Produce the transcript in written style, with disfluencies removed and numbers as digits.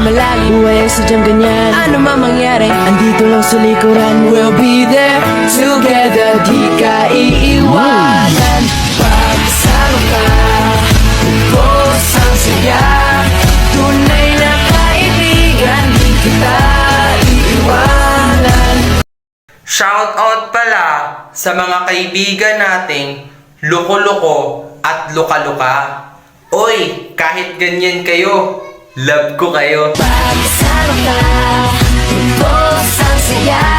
Malalim, buhay ay sadyang ganyan. Ano man mangyari, andito lang sa likuran. We'll be there together, di ka iiwanan. Pagkasama ka, ubos ang saya. Tunay na kaibigan, di kita iiwanan. Shoutout pala sa mga kaibigan nating loko-loko at luka-luka. Oy, kahit ganyan kayo, love ko kayo. Pagkasama ka, ubos ang saya.